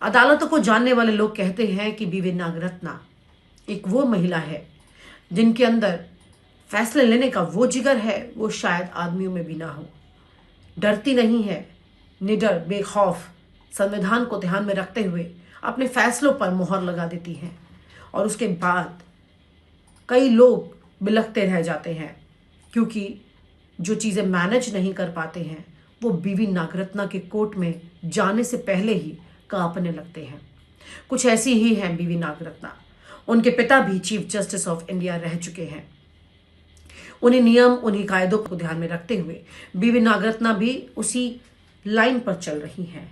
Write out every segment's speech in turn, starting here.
अदालतों को जानने वाले लोग कहते हैं कि बीवी नागरत्ना एक वो महिला है जिनके अंदर फैसले लेने का वो जिगर है वो शायद आदमियों में भी ना हो। डरती नहीं है, निडर बेखौफ संविधान को ध्यान में रखते हुए अपने फैसलों पर मुहर लगा देती हैं और उसके बाद कई लोग बिलखते रह जाते हैं क्योंकि जो चीज़ें मैनेज नहीं कर पाते हैं वो बीवी नागरत्ना के कोर्ट में जाने से पहले ही कांपने लगते हैं। कुछ ऐसी ही हैं बीवी नागरत्ना। उनके पिता भी चीफ जस्टिस ऑफ इंडिया रह चुके हैं। उन्हीं नियम उन्हीं कायदों को ध्यान में रखते हुए बीवी नागरत्ना भी उसी लाइन पर चल रही हैं।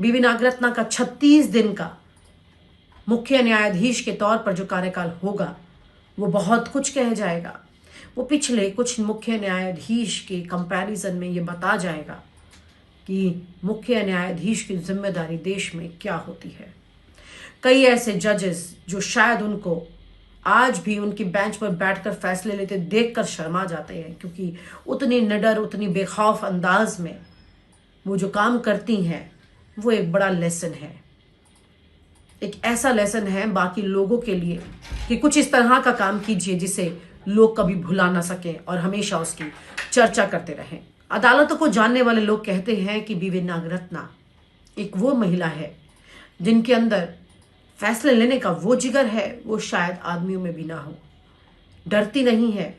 बीवी नागरत्ना का 36 दिन का मुख्य न्यायाधीश के तौर पर जो कार्यकाल होगा वो बहुत कुछ कह जाएगा। वो पिछले कुछ मुख्य न्यायाधीश के कंपैरिजन में ये बता जाएगा कि मुख्य न्यायाधीश की जिम्मेदारी देश में क्या होती है। कई ऐसे जजेस जो शायद उनको आज भी उनकी बेंच पर बैठकर फैसले लेते देखकर शर्मा जाते हैं क्योंकि उतनी निडर उतनी बेखौफ अंदाज में वो जो काम करती हैं वो एक बड़ा लेसन है। एक ऐसा लेसन है बाकी लोगों के लिए कि कुछ इस तरह का काम कीजिए जिसे लोग कभी भुला ना सकें और हमेशा उसकी चर्चा करते रहें। अदालतों को जानने वाले लोग कहते हैं कि बीवी नागरत्ना एक वो महिला है जिनके अंदर फैसले लेने का वो जिगर है वो शायद आदमियों में भी ना हो। डरती नहीं है,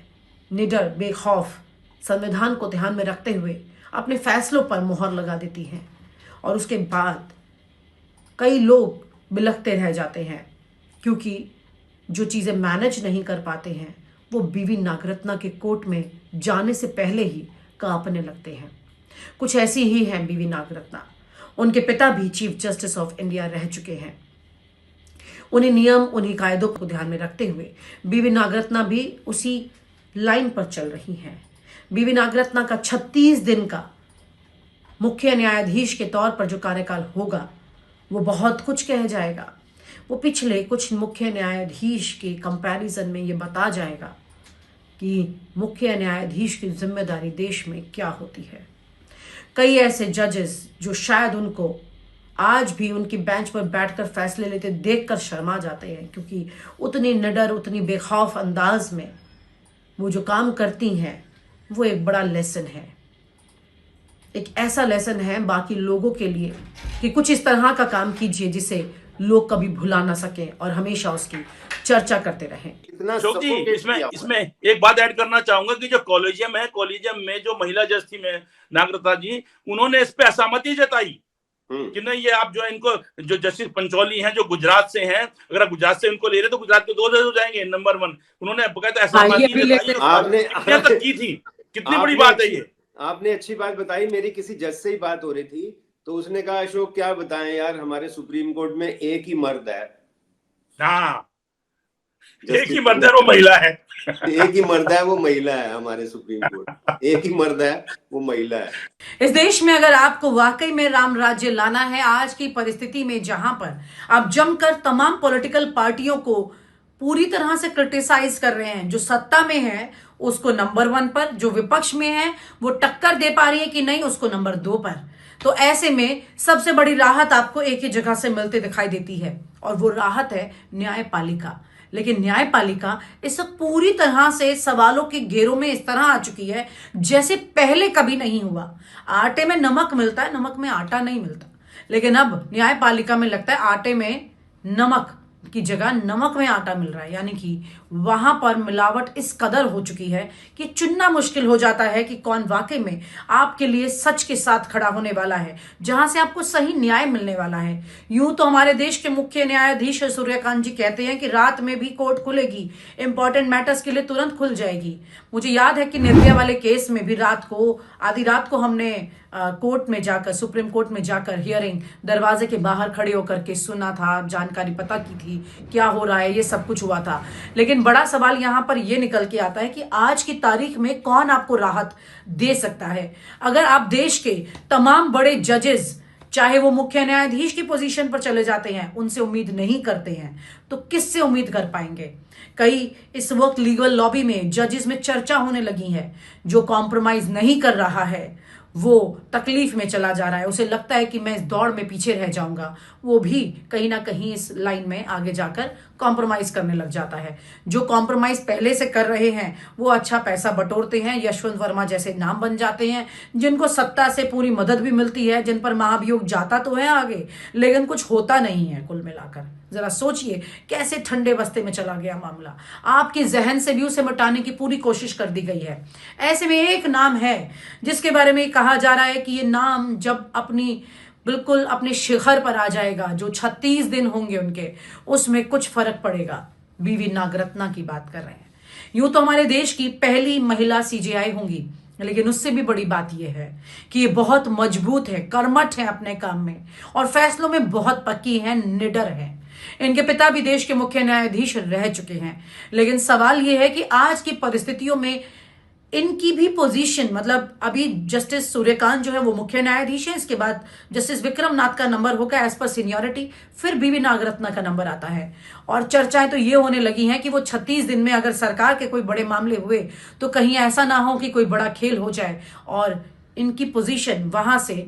निडर बेखौफ संविधान को ध्यान में रखते हुए अपने फैसलों पर मुहर लगा देती हैं और उसके बाद कई लोग बिलखते रह जाते हैं क्योंकि जो चीज़ें मैनेज नहीं कर पाते हैं वो बीवी नागरत्ना के कोर्ट में जाने से पहले ही कांपने लगते हैं। कुछ ऐसी ही हैं बीवी नागरत्ना। उनके पिता भी चीफ जस्टिस ऑफ इंडिया रह चुके हैं। उन्हीं नियम उन्हीं कायदों को ध्यान में रखते हुए बीवी नागरत्ना भी उसी लाइन पर चल रही हैं। बीवी नागरत्ना का 36 दिन का मुख्य न्यायाधीश के तौर पर जो कार्यकाल होगा वो बहुत कुछ कह जाएगा। वो पिछले कुछ मुख्य न्यायाधीश के कंपैरिजन में ये बता जाएगा कि मुख्य न्यायाधीश की जिम्मेदारी देश में क्या होती है। कई ऐसे जजेस जो शायद उनको आज भी उनकी बेंच पर बैठकर फैसले लेते देखकर शर्मा जाते हैं क्योंकि उतनी निडर उतनी बेखौफ अंदाज में वो जो काम करती हैं वो एक बड़ा लेसन है। एक ऐसा लेसन है बाकी लोगों के लिए कि कुछ इस तरह का काम कीजिए जिसे लोग कभी भुला ना सकें और हमेशा उसकी चर्चा करते रहें। अशोक जी, इसमें एक बात ऐड करना चाहूंगा कि जो कॉलेजियम में जो महिला जज थी नागरत्ना जी, उन्होंने इस पे असहमति जताई कि नहीं, ये आप जो इनको जो जस्टिस पंचौली हैं जो गुजरात से हैं, अगर आप गुजरात से इनको ले रहे तो गुजरात के 2 जज हो जाएंगे नंबर 1। उन्होंने बकायदा असहमति जताई। आपने की थी, कितनी बड़ी बात है ये। आपने अच्छी बात बताई। मेरी किसी जज से ही बात हो रही थी तो उसने कहा अशोक क्या बताएं यार, हमारे सुप्रीम कोर्ट में एक ही मर्द है। हाँ, एक ही मर्द है वो महिला है। एक ही मर्द है वो महिला है। हमारे सुप्रीम कोर्ट एक ही मर्द है वो महिला है। इस देश में अगर आपको वाकई में राम राज्य लाना है आज की परिस्थिति में जहां पर आप जमकर तमाम पॉलिटिकल पार्टियों को पूरी तरह से क्रिटिसाइज कर रहे हैं, जो सत्ता में है उसको नंबर 1 पर, जो विपक्ष में है वो टक्कर दे पा रही है कि नहीं उसको नंबर 2 पर, तो ऐसे में सबसे बड़ी राहत आपको एक ही जगह से मिलते दिखाई देती है और वो राहत है न्यायपालिका। लेकिन न्यायपालिका इस पूरी तरह से सवालों के घेरों में इस तरह आ चुकी है जैसे पहले कभी नहीं हुआ। आटे में नमक मिलता है, नमक में आटा नहीं मिलता, लेकिन अब न्यायपालिका में लगता है आटे में नमक की जगह नमक में आटा मिल रहा है। यानी कि वहां पर मिलावट इस कदर हो चुकी है कि चुनना मुश्किल हो जाता है कि कौन वाकई में आपके लिए सच के साथ खड़ा होने वाला है, जहां से आपको सही न्याय मिलने वाला है। यूं तो हमारे देश के मुख्य न्यायाधीश सूर्यकांत जी कहते हैं कि रात में भी कोर्ट खुलेगी, इंपॉर्टेंट मैटर्स के लिए तुरंत खुल जाएगी। मुझे याद है कि निर्भया वाले केस में भी आधी रात को हमने कोर्ट में जाकर, सुप्रीम कोर्ट में जाकर हियरिंग दरवाजे के बाहर खड़े होकर के सुना था, जानकारी पता की थी क्या हो रहा है, ये सब कुछ हुआ था। लेकिन बड़ा सवाल यहां पर यह निकल के आता है कि आज की तारीख में कौन आपको राहत दे सकता है। अगर आप देश के तमाम बड़े जजेस, चाहे वो मुख्य न्यायाधीश की पोजीशन पर चले जाते हैं, उनसे उम्मीद नहीं करते हैं तो किससे उम्मीद कर पाएंगे। कई इस वक्त लीगल लॉबी में जजेस में चर्चा होने लगी है, जो कॉम्प्रोमाइज नहीं कर रहा है वो तकलीफ में चला जा रहा है, उसे लगता है कि मैं इस दौड़ में पीछे रह जाऊंगा, वो भी कहीं ना कहीं इस लाइन में आगे जाकर कॉम्प्रोमाइज करने लग जाता है। जो कॉम्प्रोमाइज पहले से कर रहे हैं वो अच्छा पैसा बटोरते हैं, यशवंत वर्मा जैसे नाम बन जाते हैं, जिनको सत्ता से पूरी मदद भी मिलती है, जिन पर महाभियोग जाता तो है आगे, लेकिन कुछ होता नहीं है। कुल मिलाकर जरा सोचिए कैसे ठंडे बस्ते में चला गया मामला, आपके जहन से भी उसे मिटाने की पूरी कोशिश कर दी गई है। ऐसे में एक नाम है जिसके बारे में कहा जा रहा है कि ये नाम जब बिल्कुल अपने शिखर पर आ जाएगा, जो 36 दिन होंगे उनके, उसमें कुछ फर्क पड़ेगा। बीवी नागरत्ना की बात कर रहे हैं। यूं तो हमारे देश की पहली महिला सीजेआई होंगी, लेकिन उससे भी बड़ी बात यह है कि ये बहुत मजबूत है, कर्मठ है अपने काम में और फैसलों में बहुत पक्की है, निडर है। इनके पिता भी देश के मुख्य न्यायाधीश रह चुके हैं, लेकिन सवाल यह है कि आज की परिस्थितियों में इनकी भी पोजीशन, मतलब अभी जस्टिस सूर्यकांत जो है वो मुख्य न्यायाधीश है, इसके बाद जस्टिस विक्रम नाथ का नंबर होगा एज पर सीनियरिटी, फिर बीवी नागरत्ना का नंबर आता है। और चर्चाएं तो ये होने लगी हैं कि वो 36 दिन में अगर सरकार के कोई बड़े मामले हुए तो कहीं ऐसा ना हो कि कोई बड़ा खेल हो जाए और इनकी पोजीशन वहां से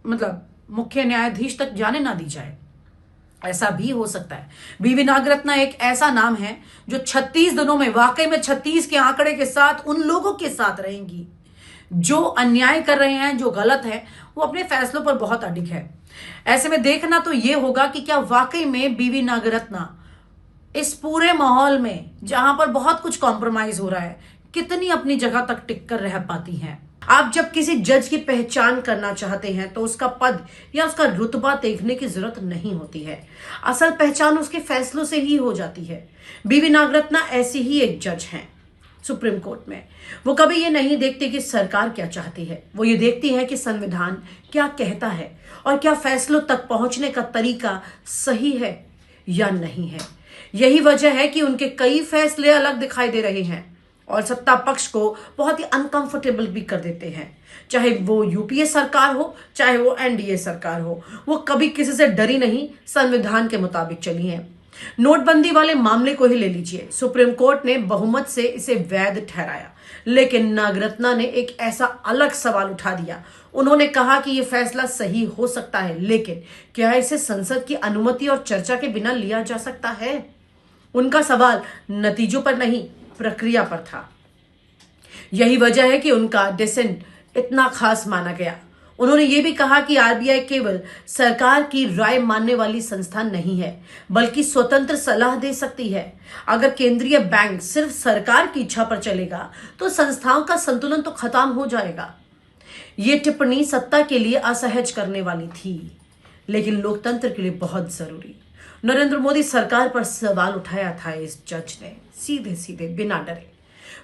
मतलब मुख्य न्यायाधीश तक जाने ना दी जाए। ऐसा भी हो सकता है। बीवी नागरत्ना एक ऐसा नाम है जो 36 दिनों में वाकई में 36 के आंकड़े के साथ उन लोगों के साथ रहेंगी जो अन्याय कर रहे हैं, जो गलत है, वो अपने फैसलों पर बहुत अडिग है। ऐसे में देखना तो ये होगा कि क्या वाकई में बीवी नागरत्ना इस पूरे माहौल में जहां पर बहुत कुछ कॉम्प्रोमाइज हो रहा है, कितनी अपनी जगह तक टिक कर रह पाती हैं। आप जब किसी जज की पहचान करना चाहते हैं तो उसका पद या उसका रुतबा देखने की जरूरत नहीं होती है, असल पहचान उसके फैसलों से ही हो जाती है। बीवी नागरत्ना ऐसी ही एक जज हैं सुप्रीम कोर्ट में। वो कभी ये नहीं देखती कि सरकार क्या चाहती है, वो ये देखती है कि संविधान क्या कहता है और क्या फैसलों तक पहुंचने का तरीका सही है या नहीं है। यही वजह है कि उनके कई फैसले अलग दिखाई दे रहे हैं और सत्ता पक्ष को बहुत ही अनकंफर्टेबल भी कर देते हैं। चाहे वो यूपीए सरकार हो, चाहे वो एनडीए सरकार हो, वो कभी किसी से डरी नहीं, संविधान के मुताबिक चली है। नोटबंदी वाले मामले को ही ले लीजिए, सुप्रीम कोर्ट ने बहुमत से इसे वैध ठहराया, लेकिन नागरत्ना ने एक ऐसा अलग सवाल उठा दिया। उन्होंने कहा कि यह फैसला सही हो सकता है, लेकिन क्या इसे संसद की अनुमति और चर्चा के बिना लिया जा सकता है? उनका सवाल नतीजों पर नहीं, प्रक्रिया पर था। यही वजह है कि उनका डिसेंट इतना खास माना गया। उन्होंने ये भी कहा कि आरबीआई केवल सरकार की राय मानने वाली संस्था नहीं है, बल्कि स्वतंत्र सलाह दे सकती है। अगर केंद्रीय बैंक सिर्फ सरकार की इच्छा पर चलेगा तो संस्थाओं का संतुलन तो खत्म हो जाएगा। ये टिप्पणी सत्ता के लिए असहज करने वाली थी, लेकिन लोकतंत्र के लिए बहुत जरूरी। नरेंद्र मोदी सरकार पर सवाल उठाया था इस जज ने, सीधे सीधे बिना डरे।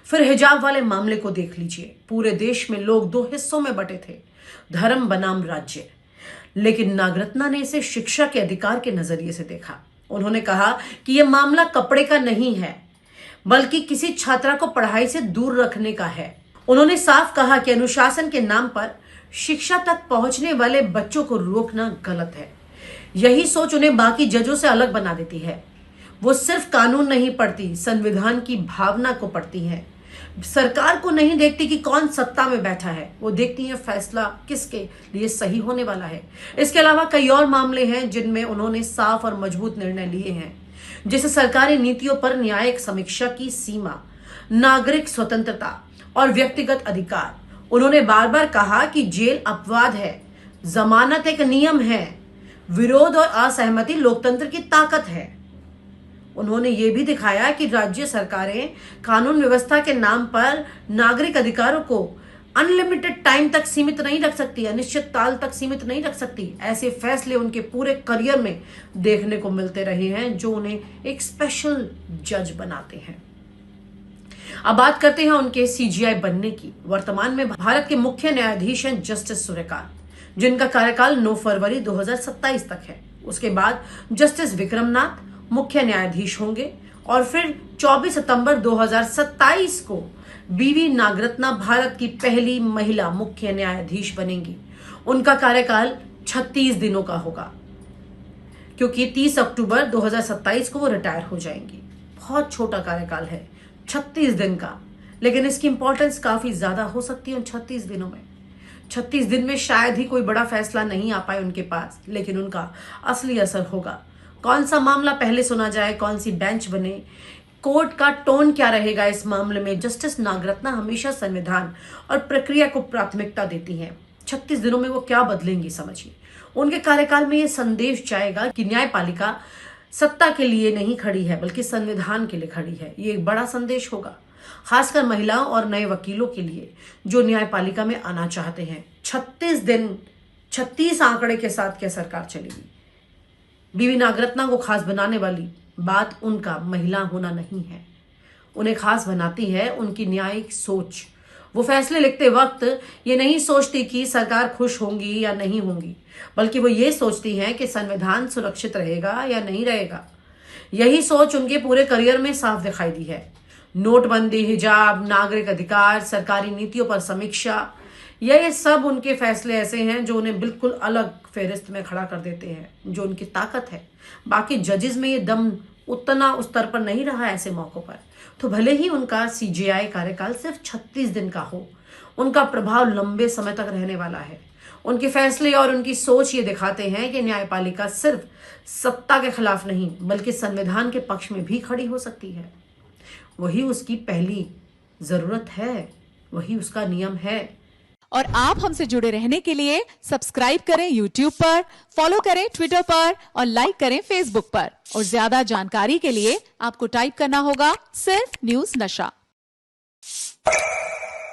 फिर हिजाब वाले मामले को देख लीजिए। पूरे देश में लोग दो हिस्सों में बटे थे, धर्म बनाम राज्य, लेकिन नागरत्ना ने इसे शिक्षा के अधिकार के नजरिए से देखा। उन्होंने कहा कि यह मामला कपड़े का नहीं है, बल्कि किसी छात्रा को पढ़ाई से दूर रखने का है। उन्होंने साफ कहा कि अनुशासन के नाम पर शिक्षा तक पहुंचने वाले बच्चों को रोकना गलत है। यही सोच उन्हें बाकी जजों से अलग बना देती है। वो सिर्फ कानून नहीं पढ़ती, संविधान की भावना को पढ़ती है। सरकार को नहीं देखती कि कौन सत्ता में बैठा है, वो देखती है फैसला किसके लिए सही होने वाला है। इसके अलावा कई और मामले हैं जिनमें उन्होंने साफ और मजबूत निर्णय लिए हैं, जैसे सरकारी नीतियों पर न्यायिक समीक्षा की सीमा, नागरिक स्वतंत्रता और व्यक्तिगत अधिकार। उन्होंने बार बार कहा कि जेल अपवाद है, जमानत एक नियम है, विरोध और असहमति लोकतंत्र की ताकत है। उन्होंने ये भी दिखाया कि राज्य सरकारें कानून व्यवस्था के नाम पर नागरिक अधिकारों को अनलिमिटेड टाइम तक सीमित नहीं रख सकती, अनिश्चित काल तक सीमित नहीं रख सकती। ऐसे फैसले उनके पूरे करियर में देखने को मिलते रहे हैं, जो उन्हें एक स्पेशल जज बनाते हैं। अब बात करते हैं उनके सीजीआई बनने की। वर्तमान में भारत के मुख्य न्यायाधीश हैं जस्टिस सूर्यकांत, जिनका कार्यकाल 9 फरवरी 2027 तक है। उसके बाद जस्टिस विक्रम नाथ मुख्य न्यायाधीश होंगे और फिर 24 सितंबर 2027 को बीवी नागरत्ना भारत की पहली महिला मुख्य न्यायाधीश बनेंगी। उनका कार्यकाल 36 दिनों का होगा, क्योंकि 30 अक्टूबर 2027 को वो रिटायर हो जाएंगी। बहुत छोटा कार्यकाल है, 36 दिन का, लेकिन इसकी इंपॉर्टेंस काफी ज्यादा हो सकती है उन 36 दिनों में। 36 दिन में शायद ही कोई बड़ा फैसला नहीं आ पाए उनके पास, लेकिन उनका असली असर होगा। कौन सा मामला पहले सुना जाए, कौन सी बेंच बने, कोर्ट का टोन क्या रहेगा इस मामले में। जस्टिस नागरत्ना हमेशा संविधान और प्रक्रिया को प्राथमिकता देती हैं। 36 दिनों में वो क्या बदलेंगी, समझिए। उनके कार्यकाल में ये संदेश जाएगा कि न्यायपालिका सत्ता के लिए नहीं खड़ी है, बल्कि संविधान के लिए खड़ी है। ये एक बड़ा संदेश होगा, खासकर महिलाओं और नए वकीलों के लिए जो न्यायपालिका में आना चाहते हैं। 36 दिन, 36 आंकड़े के साथ क्या सरकार चलेगी। बीवी नागरत्ना को खास बनाने वाली बात उनका महिला होना नहीं है, उन्हें खास बनाती है उनकी न्यायिक सोच। वो फैसले लिखते वक्त ये नहीं सोचती कि सरकार खुश होंगी या नहीं होंगी, बल्कि वो ये सोचती हैं कि संविधान सुरक्षित रहेगा या नहीं रहेगा। यही सोच उनके पूरे करियर में साफ दिखाई दी है। नोटबंदी, हिजाब, नागरिक अधिकार, सरकारी नीतियों पर समीक्षा, ये सब उनके फैसले ऐसे हैं जो उन्हें बिल्कुल अलग फेरिस्त में खड़ा कर देते हैं, जो उनकी ताकत है। बाकी जजेस में ये दम उतना उस स्तर पर नहीं रहा ऐसे मौकों पर। तो भले ही उनका सीजेआई कार्यकाल सिर्फ 36 दिन का हो, उनका प्रभाव लंबे समय तक रहने वाला है। उनके फैसले और उनकी सोच ये दिखाते हैं कि न्यायपालिका सिर्फ सत्ता के खिलाफ नहीं, बल्कि संविधान के पक्ष में भी खड़ी हो सकती है। वही उसकी पहली जरूरत है, वही उसका नियम है। और आप हमसे जुड़े रहने के लिए सब्सक्राइब करें YouTube पर, फॉलो करें Twitter पर और लाइक करें Facebook पर। और ज्यादा जानकारी के लिए आपको टाइप करना होगा सिर्फ न्यूज़ नशा।